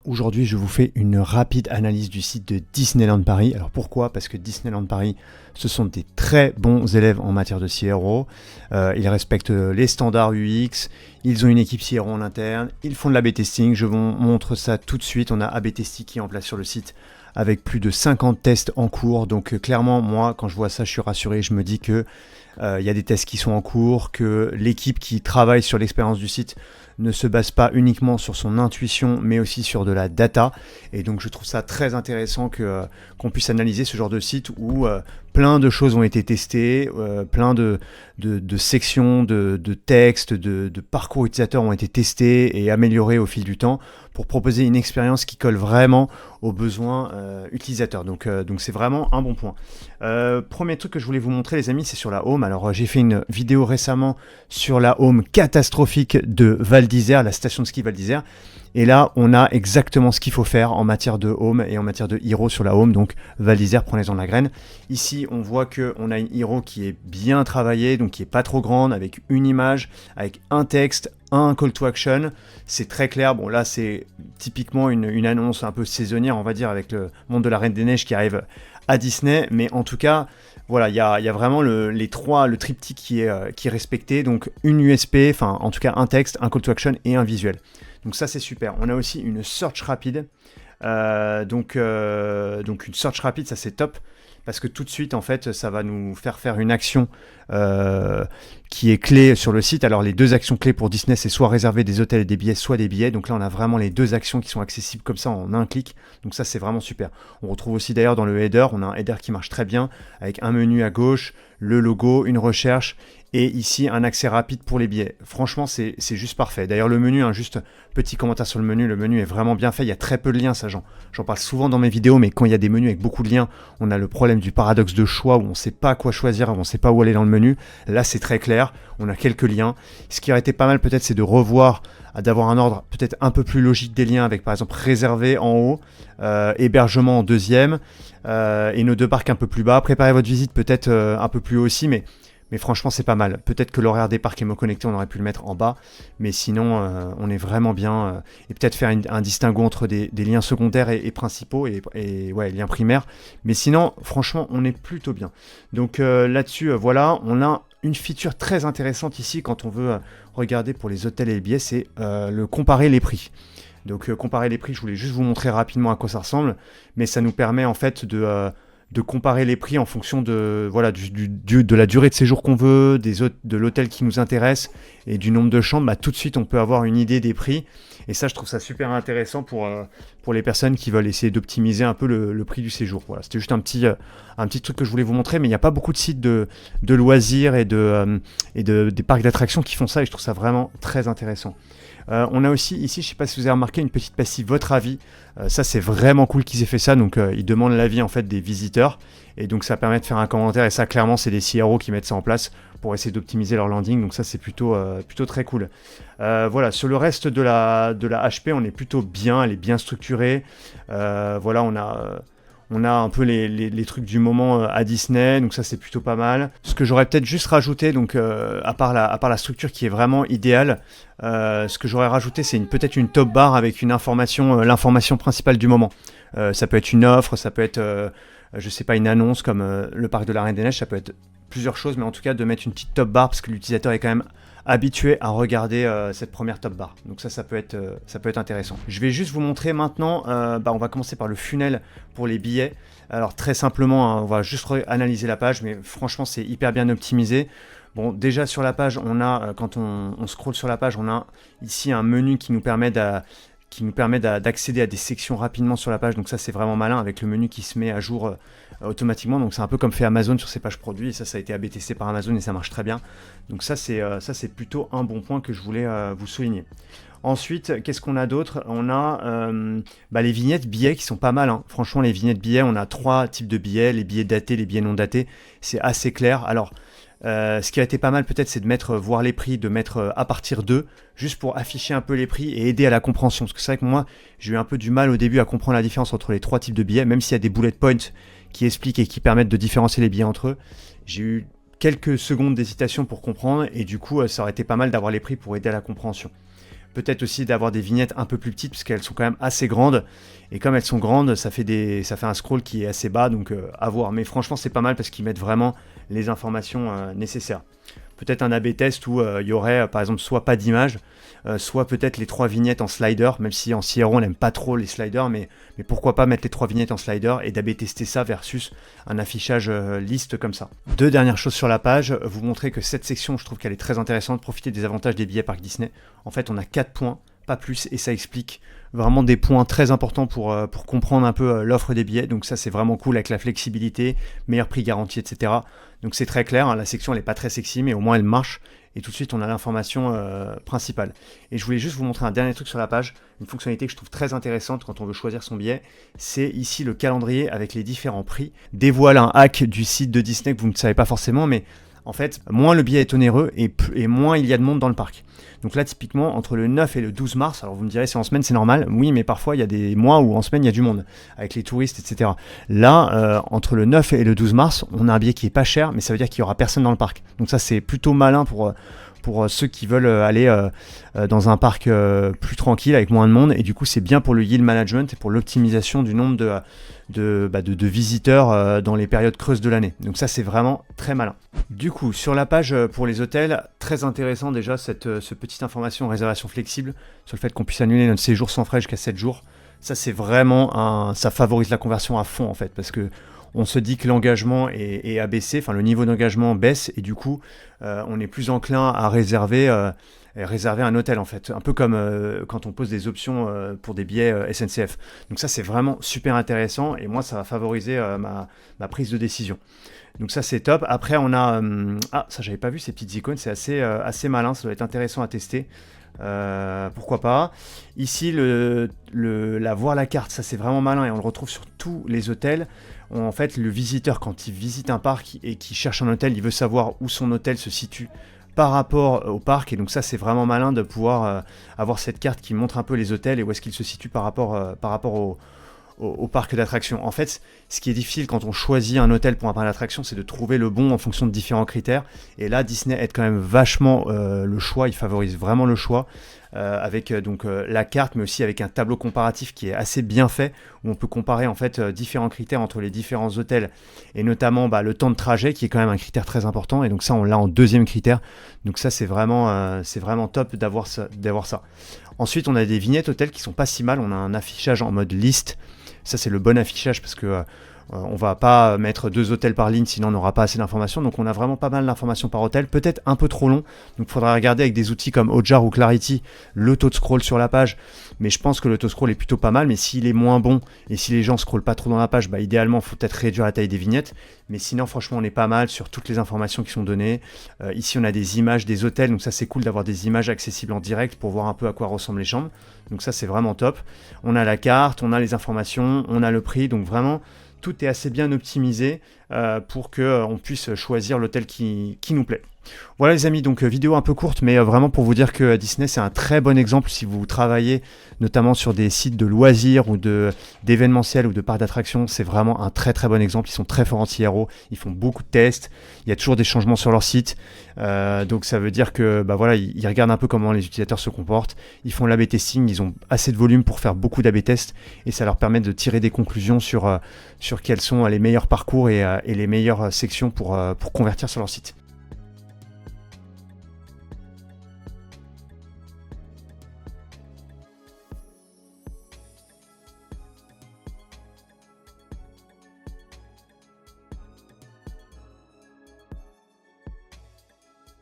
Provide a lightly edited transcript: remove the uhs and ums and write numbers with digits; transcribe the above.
aujourd'hui je vous fais une rapide analyse du site de Disneyland Paris. Alors pourquoi? Parce que Disneyland Paris, ce sont des très bons élèves en matière de CRO. Ils respectent les standards UX, ils ont une équipe CRO en interne, ils font de l'A/B testing. Je vous montre ça tout de suite. On a A/B testing qui est en place sur le site avec plus de 50 tests en cours. Donc clairement, moi, quand je vois ça, je suis rassuré. Je me dis que il y a des tests qui sont en cours, que l'équipe qui travaille sur l'expérience du site ne se base pas uniquement sur son intuition, mais aussi sur de la data. Et donc je trouve ça très intéressant qu'on puisse analyser ce genre de site où plein de choses ont été testées, plein de sections, de textes, de parcours utilisateurs ont été testés et améliorés au fil du temps pour proposer une expérience qui colle vraiment aux besoins utilisateurs. Donc c'est vraiment un bon point. Premier truc que je voulais vous montrer, les amis, c'est sur la home. Alors j'ai fait une vidéo récemment sur la home catastrophique de Val d'Isère, la station de ski Val d'Isère. Et là, on a exactement ce qu'il faut faire en matière de home et en matière de hero sur la home. Donc Val d'Isère, prenez-en de la graine. Ici, on voit qu'on a une hero qui est bien travaillée, donc qui est pas trop grande, avec une image, avec un texte, un call to action. C'est très clair. Bon, là, c'est typiquement une annonce un peu saisonnière, on va dire, avec le monde de la Reine des Neiges qui arrive à Disney. Mais en tout cas, voilà, il y a vraiment le triptyque qui est respecté. Donc une USP, enfin en tout cas un texte, un call to action et un visuel. Donc ça c'est super. On a aussi une search rapide. Donc une search rapide, ça c'est top. Parce que tout de suite, en fait, ça va nous faire une action qui est clé sur le site. Alors, les deux actions clés pour Disney, c'est soit réserver des hôtels et des billets, soit des billets. Donc là, on a vraiment les deux actions qui sont accessibles comme ça en un clic. Donc ça, c'est vraiment super. On retrouve aussi d'ailleurs dans le header, on a un header qui marche très bien avec un menu à gauche, le logo, une recherche et ici un accès rapide pour les billets. Franchement, c'est juste parfait. D'ailleurs, le menu, juste petit commentaire sur le menu est vraiment bien fait. Il y a très peu de liens, ça j'en parle souvent dans mes vidéos, mais quand il y a des menus avec beaucoup de liens, on a le problème du paradoxe de choix où on ne sait pas quoi choisir, on ne sait pas où aller dans le menu. Là, c'est très clair, on a quelques liens. Ce qui aurait été pas mal peut-être, c'est de revoir, d'avoir un ordre peut-être un peu plus logique des liens avec par exemple réservé en haut, hébergement en deuxième, et nos deux parcs un peu plus bas. Préparez votre visite peut-être un peu plus haut aussi, mais franchement, c'est pas mal. Peut-être que l'horaire des parcs et mots connectés, on aurait pu le mettre en bas. Mais sinon, on est vraiment bien. Et peut-être faire un distinguo entre des liens secondaires et principaux et ouais, liens primaires. Mais sinon, franchement, on est plutôt bien. Donc là-dessus, voilà, on a une feature très intéressante ici quand on veut regarder pour les hôtels et les billets, c'est le comparer les prix. Donc comparer les prix, je voulais juste vous montrer rapidement à quoi ça ressemble. Mais ça nous permet en fait de comparer les prix en fonction de la durée de séjour qu'on veut, de l'hôtel qui nous intéresse et du nombre de chambres. Bah, tout de suite, on peut avoir une idée des prix. Et ça, je trouve ça super intéressant pour les personnes qui veulent essayer d'optimiser un peu le prix du séjour. Voilà, c'était juste un petit truc que je voulais vous montrer, mais il n'y a pas beaucoup de sites de loisirs et des parcs d'attractions qui font ça, et je trouve ça vraiment très intéressant. On a aussi ici, je ne sais pas si vous avez remarqué, une petite passive votre avis. Ça, c'est vraiment cool qu'ils aient fait ça. Donc, ils demandent l'avis en fait des visiteurs, et donc ça permet de faire un commentaire. Et ça, clairement, c'est des CRO qui mettent ça en place pour essayer d'optimiser leur landing. Donc ça, c'est plutôt très cool. Voilà, sur le reste de la HP, on est plutôt bien. Elle est bien structurée. Voilà, on a un peu les trucs du moment à Disney, donc ça c'est plutôt pas mal. Ce que j'aurais peut-être juste rajouté, donc à part la structure qui est vraiment idéale, ce que j'aurais rajouté c'est peut-être une top bar avec une information, l'information principale du moment. Ça peut être une offre, ça peut être, je sais pas, une annonce comme le parc de la Reine des Neiges, ça peut être plusieurs choses, mais en tout cas de mettre une petite top bar parce que l'utilisateur est quand même habitué à regarder cette première top bar. Donc ça peut être intéressant. Je vais juste vous montrer maintenant, on va commencer par le funnel pour les billets. Alors très simplement, on va juste analyser la page, mais franchement c'est hyper bien optimisé. Bon, déjà sur la page, on a, quand on scrolle sur la page, on a ici un menu qui nous permet d'accéder à des sections rapidement sur la page. Donc ça c'est vraiment malin avec le menu qui se met à jour automatiquement. Donc c'est un peu comme fait Amazon sur ses pages produits, et ça a été AB testé par Amazon et ça marche très bien. Donc ça c'est plutôt un bon point que je voulais vous souligner. Ensuite, qu'est-ce qu'on a d'autre? On a les vignettes billets qui sont pas mal, hein. Franchement, les vignettes billets, on a 3 types de billets, les billets datés, les billets non datés. C'est assez clair. Alors ce qui a été pas mal peut-être, c'est de voir les prix, de mettre à partir d'eux, juste pour afficher un peu les prix et aider à la compréhension. Parce que c'est vrai que moi, j'ai eu un peu du mal au début à comprendre la différence entre les 3 types de billets, même s'il y a des bullet points qui expliquent et qui permettent de différencier les billets entre eux. J'ai eu quelques secondes d'hésitation pour comprendre, et du coup, ça aurait été pas mal d'avoir les prix pour aider à la compréhension. Peut-être aussi d'avoir des vignettes un peu plus petites parce qu'elles sont quand même assez grandes. Et comme elles sont grandes, ça fait un scroll qui est assez bas, donc à voir. Mais franchement, c'est pas mal parce qu'ils mettent vraiment les informations nécessaires. Peut-être un A/B test où il y aurait par exemple soit pas d'image, soit peut-être les 3 vignettes en slider, même si en CRO on n'aime pas trop les sliders, mais pourquoi pas mettre les 3 vignettes en slider et d'A/B tester ça versus un affichage liste comme ça. 2 dernières choses sur la page, vous montrer que cette section, je trouve qu'elle est très intéressante, profiter des avantages des billets Parc Disney. En fait, on a 4 points, pas plus, et ça explique vraiment des points très importants pour comprendre un peu l'offre des billets. Donc ça, c'est vraiment cool avec la flexibilité, meilleur prix garanti, etc. Donc c'est très clair, hein, la section elle n'est pas très sexy, mais au moins elle marche. Et tout de suite, on a l'information principale. Et je voulais juste vous montrer un dernier truc sur la page, une fonctionnalité que je trouve très intéressante quand on veut choisir son billet. C'est ici le calendrier avec les différents prix. Dévoile un hack du site de Disney que vous ne savez pas forcément, mais en fait, moins le billet est onéreux et moins il y a de monde dans le parc. Donc là, typiquement, entre le 9 et le 12 mars, alors vous me direz, c'est en semaine, c'est normal. Oui, mais parfois, il y a des mois où en semaine, il y a du monde, avec les touristes, etc. Là, entre le 9 et le 12 mars, on a un billet qui est pas cher, mais ça veut dire qu'il n'y aura personne dans le parc. Donc ça, c'est plutôt malin pour ceux qui veulent aller dans un parc plus tranquille, avec moins de monde. Et du coup, c'est bien pour le yield management et pour l'optimisation du nombre de visiteurs dans les périodes creuses de l'année. Donc ça, c'est vraiment très malin. Du coup, sur la page pour les hôtels, très intéressant déjà ce petite information réservation flexible sur le fait qu'on puisse annuler notre séjour sans frais jusqu'à 7 jours. Ça, c'est vraiment ça favorise la conversion à fond en fait, parce que on se dit que l'engagement est abaissé, enfin le niveau d'engagement baisse et du coup on est plus enclin à réserver un hôtel en fait, un peu comme quand on pose des options pour des billets SNCF. Donc ça c'est vraiment super intéressant et moi ça va favoriser ma prise de décision. Donc ça c'est top. Après on a ça j'avais pas vu ces petites icônes, c'est assez malin, ça doit être intéressant à tester. Pourquoi pas. Ici voir la carte, ça c'est vraiment malin et on le retrouve sur tous les hôtels. En fait, le visiteur, quand il visite un parc et qu'il cherche un hôtel, il veut savoir où son hôtel se situe par rapport au parc. Et donc ça, c'est vraiment malin de pouvoir avoir cette carte qui montre un peu les hôtels et où est-ce qu'ils se situent par rapport au parc d'attractions. En fait, ce qui est difficile quand on choisit un hôtel pour un parc d'attractions, c'est de trouver le bon en fonction de différents critères. Et là, Disney aide quand même vachement le choix, il favorise vraiment le choix. Avec la carte, mais aussi avec un tableau comparatif qui est assez bien fait, où on peut comparer en fait différents critères entre les différents hôtels, et notamment le temps de trajet, qui est quand même un critère très important, et donc ça on l'a en deuxième critère, donc ça c'est vraiment top d'avoir ça. Ensuite on a des vignettes hôtels qui sont pas si mal, on a un affichage en mode liste, ça c'est le bon affichage parce que on va pas mettre 2 hôtels par ligne, sinon on n'aura pas assez d'informations. Donc on a vraiment pas mal d'informations par hôtel, peut-être un peu trop long. Donc il faudra regarder avec des outils comme Hotjar ou Clarity le taux de scroll sur la page. Mais je pense que le taux de scroll est plutôt pas mal. Mais s'il est moins bon et si les gens scrollent pas trop dans la page, idéalement il faut peut-être réduire la taille des vignettes. Mais sinon franchement on est pas mal sur toutes les informations qui sont données. Ici on a des images des hôtels, donc ça c'est cool d'avoir des images accessibles en direct pour voir un peu à quoi ressemblent les chambres. Donc ça c'est vraiment top. On a la carte, on a les informations, on a le prix, donc vraiment tout est assez bien optimisé pour qu'on puisse choisir l'hôtel qui nous plaît. Voilà les amis, donc vidéo un peu courte, mais vraiment pour vous dire que Disney c'est un très bon exemple si vous travaillez notamment sur des sites de loisirs ou d'événementiels ou de parcs d'attractions. C'est vraiment un très très bon exemple. Ils sont très forts en CRO, ils font beaucoup de tests, il y a toujours des changements sur leur site, donc ça veut dire que ils regardent un peu comment les utilisateurs se comportent, ils font l'A/B testing, ils ont assez de volume pour faire beaucoup d'A/B tests et ça leur permet de tirer des conclusions sur quels sont les meilleurs parcours et les meilleures sections pour convertir sur leur site.